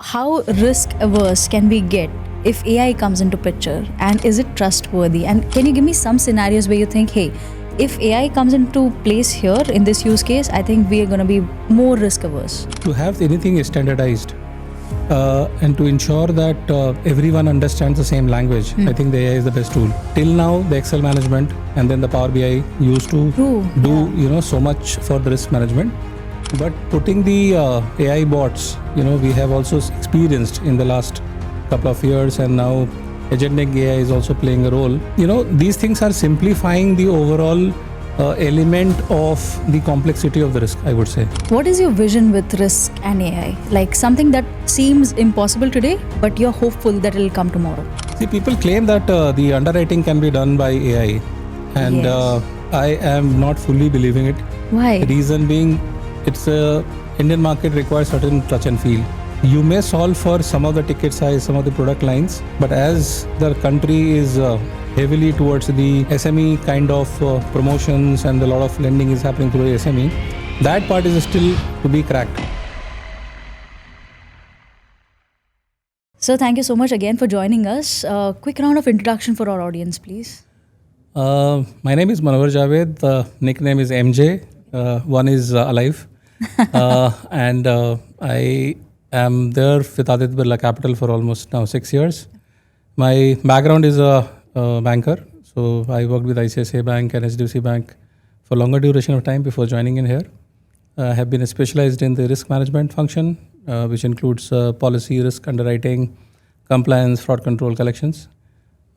how risk averse can we get if AI comes into picture, and is it trustworthy? And can you give me some scenarios where you think, hey, if AI comes into place here in this use case, I think we are going to be more risk averse. To have anything standardized and to ensure that everyone understands the same language, I think the AI is the best tool. Till now, the Excel management and then the PowerBI used to do so much for the risk management. But putting the AI bots, we have also experienced in the last couple of years, and now agentic AI is also playing a role. These things are simplifying the overall element of the complexity of the risk, I would say. What is your vision with risk and AI? Like something that seems impossible today, but you're hopeful that it'll come tomorrow. See, people claim that the underwriting can be done by AI, and I am not fully believing it. Why? The reason being, Indian market requires certain touch and feel. You may solve for some of the ticket size, some of the product lines, but as the country is heavily towards the SME kind of promotions and a lot of lending is happening through the SME, that part is still to be cracked. So thank you so much again for joining us. Quick round of introduction for our audience, please. My name is Manauar Jawed. The nickname is MJ. One is alive. And I am there with Aditya Birla Capital for almost now 6 years. My background is a banker. So I worked with ICICI Bank and HDFC Bank for longer duration of time before joining in here. I have been specialized in the risk management function, which includes policy, risk, underwriting, compliance, fraud control, collections.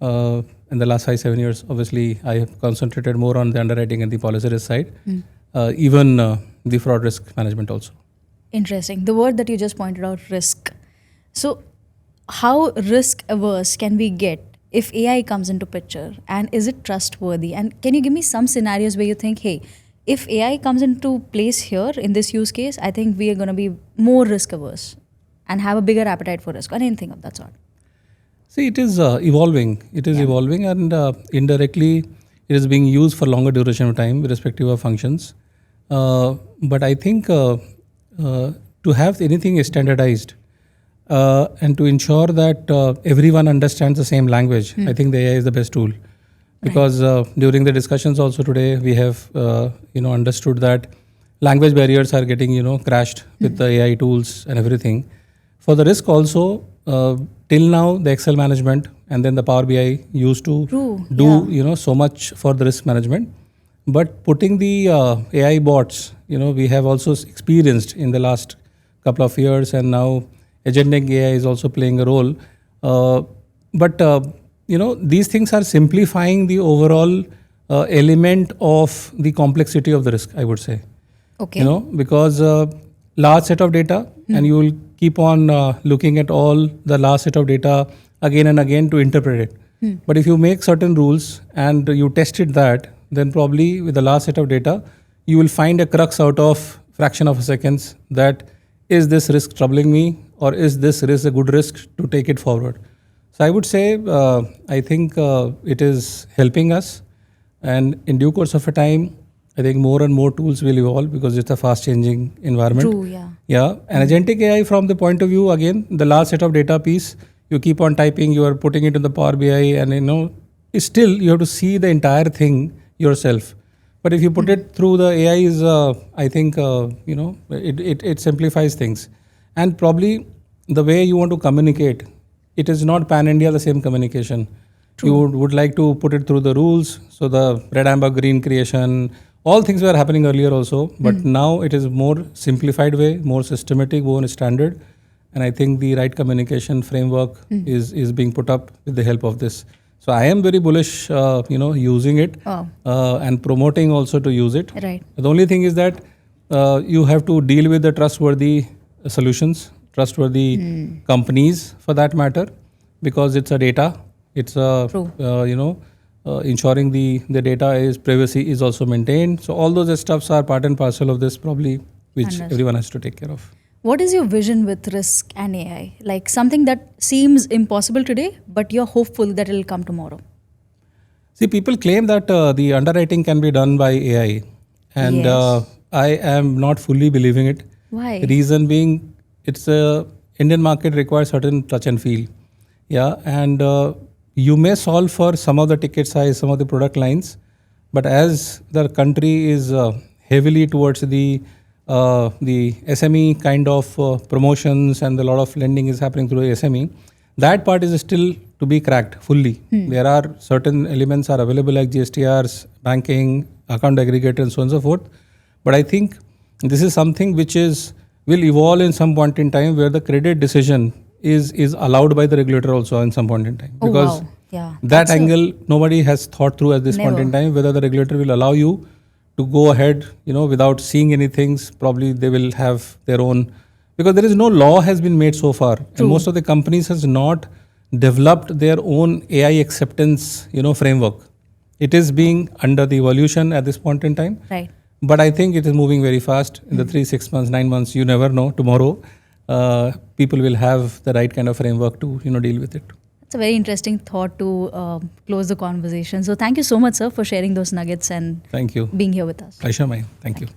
In the last 5-7 years, obviously, I have concentrated more on the underwriting and the policy risk side, even the fraud risk management also. Interesting. The word that you just pointed out, risk. So how risk averse can we get if AI comes into picture, and is it trustworthy? And can you give me some scenarios where you think, hey, if AI comes into place here in this use case, I think we are going to be more risk averse and have a bigger appetite for risk or anything of that sort? See, it is evolving. It is evolving, and indirectly it is being used for longer duration of time, irrespective of functions. But I think to have anything standardized and to ensure that everyone understands the same language, I think the AI is the best tool. Because during the discussions also today, we have understood that language barriers are getting crashed with the AI tools and everything. For the risk also, till now the Excel management and then the PowerBI used to do so much for the risk management. But putting the AI bots, we have also experienced in the last couple of years, and now agentic AI is also playing a role. But these things are simplifying the overall element of the complexity of the risk, I would say. Okay. Because large set of data, and you will keep on looking at all the large set of data again and again to interpret it. But if you make certain rules and you tested that, then probably with the last set of data, you will find a crux out of fraction of a seconds that is this risk troubling me, or is this risk a good risk to take it forward. So I would say, I think it is helping us, and in due course of a time, I think more and more tools will evolve because it's a fast changing environment. True, yeah. Yeah, and agentic AI from the point of view, again, the large set of data piece, you keep on typing, you are putting it in the Power BI, and still you have to see the entire thing yourself. But if you put it through the AI's, I think, it simplifies things. And probably the way you want to communicate, it is not pan-India the same communication. True. You would like to put it through the rules. So the red, amber, green creation, all things were happening earlier also. But now it is more simplified way, more systematic, more standard. And I think the right communication framework is being put up with the help of this. So I am very bullish, using it and promoting also to use it. Right. The only thing is that you have to deal with the trustworthy solutions, trustworthy companies for that matter, because it's a data. It's ensuring the data is privacy is also maintained. So all those stuffs are part and parcel of this probably, which everyone has to take care of. What is your vision with risk and AI? Like something that seems impossible today, but you're hopeful that it'll come tomorrow. See, people claim that the underwriting can be done by AI, and I am not fully believing it. Why? The reason being, Indian market requires certain touch and feel. Yeah, and you may solve for some of the ticket size, some of the product lines, but as the country is heavily towards the SME kind of promotions, and a lot of lending is happening through SME, that part is still to be cracked fully. There are certain elements are available like GSTRs, banking, account aggregator, and so on and so forth. But I think this is something which will evolve in some point in time, where the credit decision is allowed by the regulator also in some point in time, Oh, because wow. Yeah. that angle nobody has thought through at this point in Never. time, whether the regulator will allow you to go ahead, without seeing anything. Probably they will have their own, because there is no law has been made so far, and most of the companies has not developed their own AI acceptance, framework. It is being under the evolution at this point in time. Right. But I think it is moving very fast. In the 3, 6 months, 9 months, you never know. Tomorrow, people will have the right kind of framework to deal with it. It's a very interesting thought to close the conversation. So thank you so much, sir, for sharing those nuggets and Thank you. being here with us. Pleasure mine. Thank you.